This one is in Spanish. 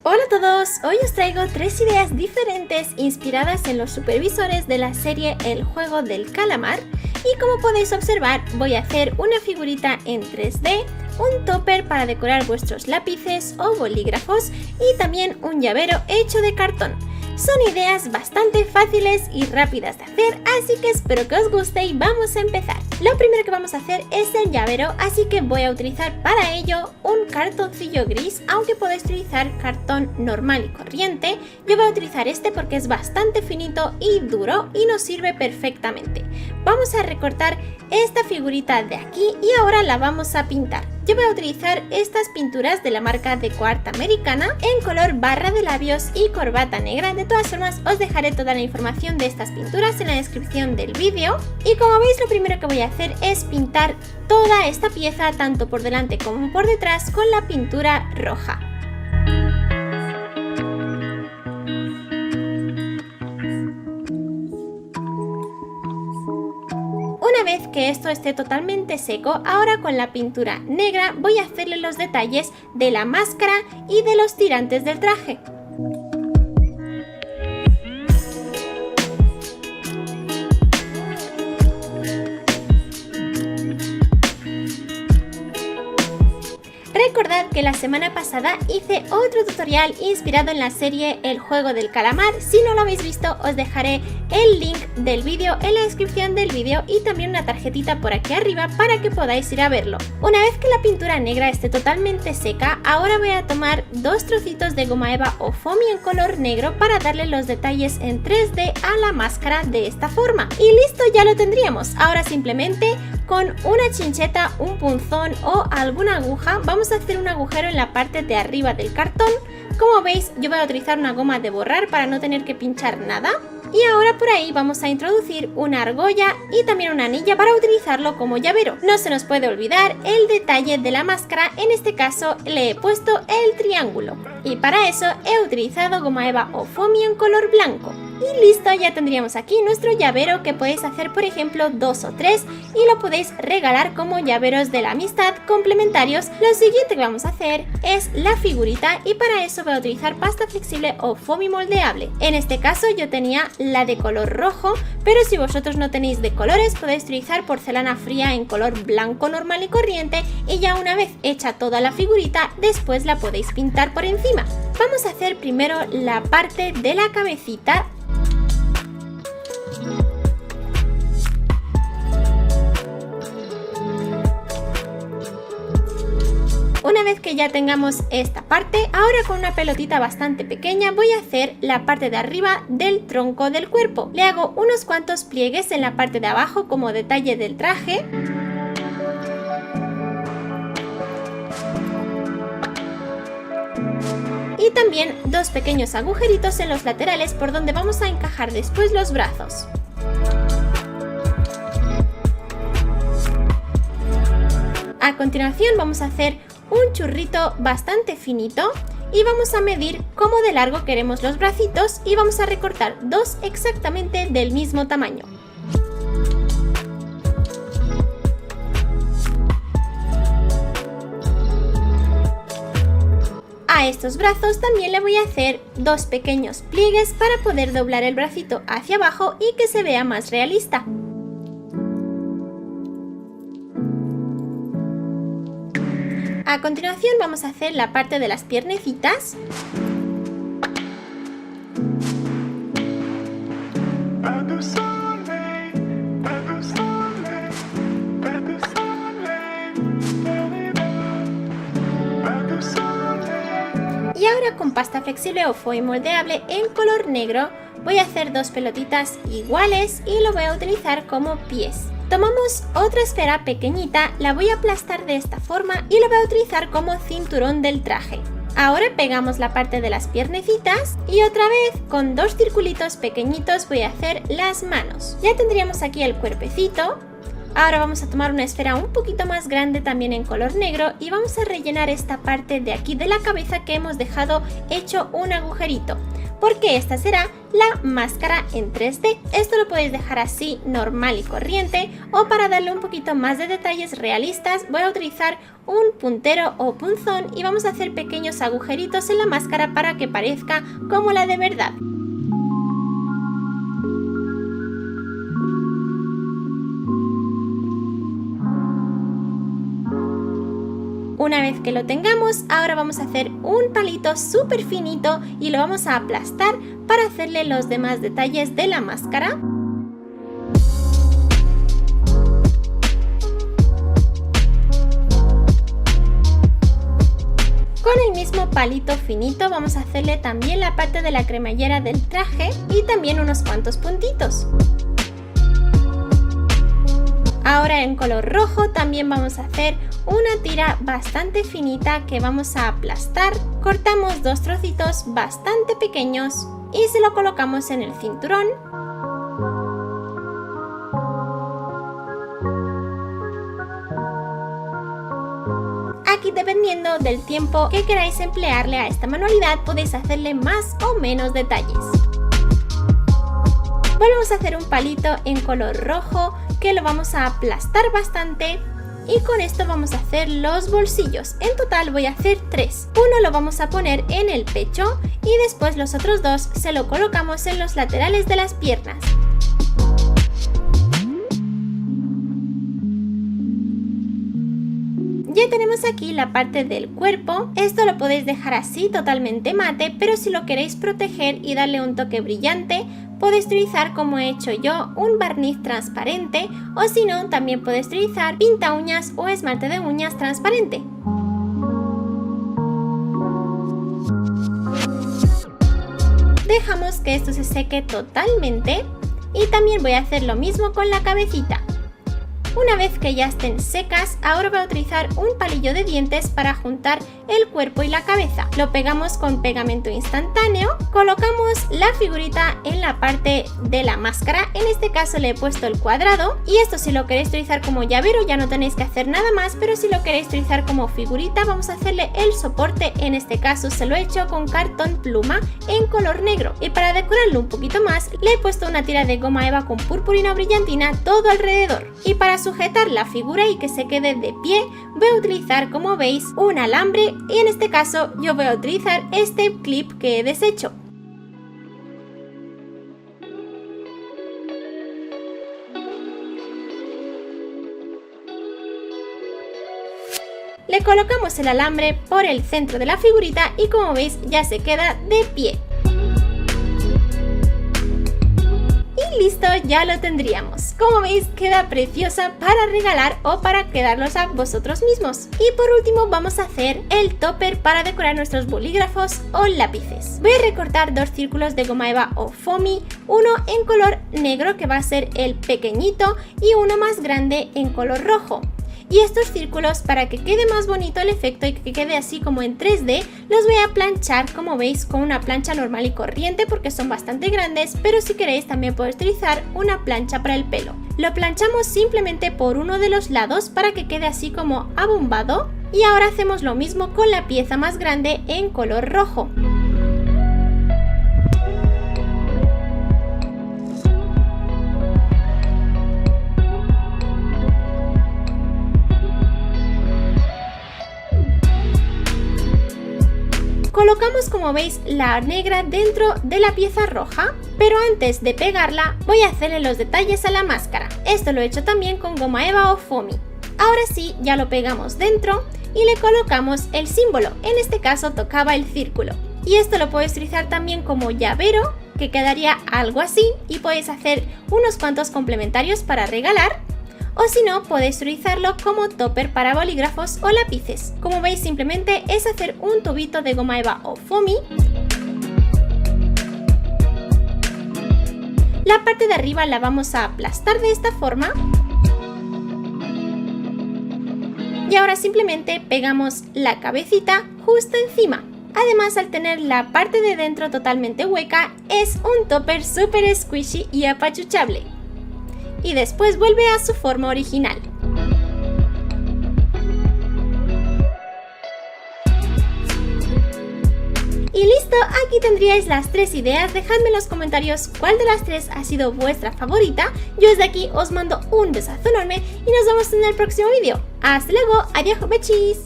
Hola a todos, hoy os traigo 3 ideas diferentes inspiradas en los supervisores de la serie El Juego del Calamar y como podéis observar voy a hacer una figurita en 3D, un topper para decorar vuestros lápices o bolígrafos y también un llavero hecho de cartón. Son ideas bastante fáciles y rápidas de hacer, así que espero que os guste y vamos a empezar. Lo primero que vamos a hacer es el llavero, así que voy a utilizar para ello un cartoncillo gris, aunque podéis utilizar cartón normal y corriente. Yo voy a utilizar este porque es bastante finito y duro y nos sirve perfectamente. Vamos a recortar esta figurita de aquí y ahora la vamos a pintar. Yo voy a utilizar estas pinturas de la marca DecoArt americana en color barra de labios y corbata negra. De todas formas os dejaré toda la información de estas pinturas en la descripción del vídeo. Y como veis, lo primero que voy a hacer es pintar toda esta pieza tanto por delante como por detrás con la pintura roja. Una vez que esto esté totalmente seco, ahora con la pintura negra voy a hacerle los detalles de la máscara y de los tirantes del traje. Recordad que la semana pasada hice otro tutorial inspirado en la serie El Juego del Calamar. Si no lo habéis visto, os dejaré el link del vídeo en la descripción del vídeo y también una tarjetita por aquí arriba para que podáis ir a verlo. Una vez que la pintura negra esté totalmente seca, ahora voy a tomar 2 trocitos de goma eva o foamy en color negro para darle los detalles en 3D a la máscara de esta forma. Y listo, ya lo tendríamos. Ahora simplemente con una chincheta, un punzón o alguna aguja vamos a hacer un agujero en la parte de arriba del cartón. Como veis, yo voy a utilizar una goma de borrar para no tener que pinchar nada. Y ahora por ahí vamos a introducir una argolla y también una anilla para utilizarlo como llavero. No se nos puede olvidar el detalle de la máscara, en este caso le he puesto el triángulo. Y para eso he utilizado goma eva o foamy en color blanco. Y listo, ya tendríamos aquí nuestro llavero que podéis hacer por ejemplo 2 o 3 y lo podéis regalar como llaveros de la amistad complementarios. Lo siguiente que vamos a hacer es la figurita y para eso voy a utilizar pasta flexible o foamy moldeable. En este caso yo tenía la de color rojo, pero si vosotros no tenéis de colores podéis utilizar porcelana fría en color blanco normal y corriente y ya una vez hecha toda la figurita después la podéis pintar por encima. Vamos a hacer primero la parte de la cabecita. Una vez que ya tengamos esta parte, ahora con una pelotita bastante pequeña voy a hacer la parte de arriba del tronco del cuerpo. Le hago unos cuantos pliegues en la parte de abajo como detalle del traje. Y también 2 pequeños agujeritos en los laterales por donde vamos a encajar después los brazos. A continuación vamos a hacer un churrito bastante finito y vamos a medir cómo de largo queremos los bracitos y vamos a recortar 2 exactamente del mismo tamaño. A estos brazos también le voy a hacer 2 pequeños pliegues para poder doblar el bracito hacia abajo y que se vea más realista. A continuación vamos a hacer la parte de las piernecitas. Y ahora con pasta flexible o foamy moldeable en color negro voy a hacer 2 pelotitas iguales y lo voy a utilizar como pies. Tomamos otra esfera pequeñita, la voy a aplastar de esta forma y lo voy a utilizar como cinturón del traje. Ahora pegamos la parte de las piernecitas y otra vez con 2 circulitos pequeñitos voy a hacer las manos. Ya tendríamos aquí el cuerpecito. Ahora vamos a tomar una esfera un poquito más grande también en color negro y vamos a rellenar esta parte de aquí de la cabeza que hemos dejado hecho un agujerito. porque esta será la máscara en 3D. Esto lo podéis dejar así normal y corriente, o para darle un poquito más de detalles realistas voy a utilizar un puntero o punzón y vamos a hacer pequeños agujeritos en la máscara para que parezca como la de verdad. Una vez que lo tengamos, ahora vamos a hacer un palito súper finito y lo vamos a aplastar para hacerle los demás detalles de la máscara. Con el mismo palito finito vamos a hacerle también la parte de la cremallera del traje y también unos cuantos puntitos. Ahora en color rojo también vamos a hacer una tira bastante finita que vamos a aplastar. Cortamos dos trocitos bastante pequeños y se lo colocamos en el cinturón. Aquí, dependiendo del tiempo que queráis emplearle a esta manualidad, podéis hacerle más o menos detalles. Volvemos a hacer un palito en color rojo que lo vamos a aplastar bastante y con esto vamos a hacer los bolsillos. En total voy a hacer 3. Uno lo vamos a poner en el pecho y después los otros 2 se lo colocamos en los laterales de las piernas. Ya tenemos aquí la parte del cuerpo. Esto lo podéis dejar así totalmente mate, pero si lo queréis proteger y darle un toque brillante, podéis utilizar, como he hecho yo, un barniz transparente, o si no, también podéis utilizar pinta uñas o esmalte de uñas transparente. Dejamos que esto se seque totalmente y también voy a hacer lo mismo con la cabecita. Una vez que ya estén secas, ahora voy a utilizar un palillo de dientes para juntar el cuerpo y la cabeza. Lo pegamos con pegamento instantáneo, colocamos la figurita en la parte de la máscara, en este caso le he puesto el cuadrado, y esto si lo queréis utilizar como llavero ya no tenéis que hacer nada más, pero si lo queréis utilizar como figurita vamos a hacerle el soporte, en este caso se lo he hecho con cartón pluma en color negro, y para decorarlo un poquito más le he puesto una tira de goma eva con purpurina o brillantina todo alrededor, y para sujetar la figura y que se quede de pie voy a utilizar, como veis, un alambre, y en este caso yo voy a utilizar este clip que he deshecho. Le colocamos el alambre por el centro de la figurita y como veis ya se queda de pie. Y listo, ya lo tendríamos. Como veis queda preciosa para regalar o para quedarlos a vosotros mismos. Y por último vamos a hacer el topper para decorar nuestros bolígrafos o lápices. Voy a recortar 2 círculos de goma eva o foamy, uno en color negro que va a ser el pequeñito y uno más grande en color rojo. Y estos círculos, para que quede más bonito el efecto y que quede así como en 3D, los voy a planchar, como veis, con una plancha normal y corriente porque son bastante grandes, pero si queréis también podéis utilizar una plancha para el pelo. Lo planchamos simplemente por uno de los lados para que quede así como abombado, y ahora hacemos lo mismo con la pieza más grande en color rojo. Colocamos, como veis, la negra dentro de la pieza roja, pero antes de pegarla voy a hacerle los detalles a la máscara. Esto lo he hecho también con goma eva o foamy. Ahora sí, ya lo pegamos dentro y le colocamos el símbolo, en este caso tocaba el círculo. Y esto lo podéis utilizar también como llavero, que quedaría algo así, y podéis hacer unos cuantos complementarios para regalar. O si no, podéis utilizarlo como topper para bolígrafos o lápices. Como veis, simplemente es hacer un tubito de goma eva o foamy. La parte de arriba la vamos a aplastar de esta forma. Y ahora simplemente pegamos la cabecita justo encima. Además, al tener la parte de dentro totalmente hueca, es un topper súper squishy y apachuchable. Y después vuelve a su forma original. Y listo. listo, aquí tendríais las 3 ideas. Dejadme en los comentarios cuál de las 3 ha sido vuestra favorita. Yo desde aquí os mando un besazo enorme y nos vemos en el próximo vídeo. ¡Hasta luego! ¡Adiós, bechis!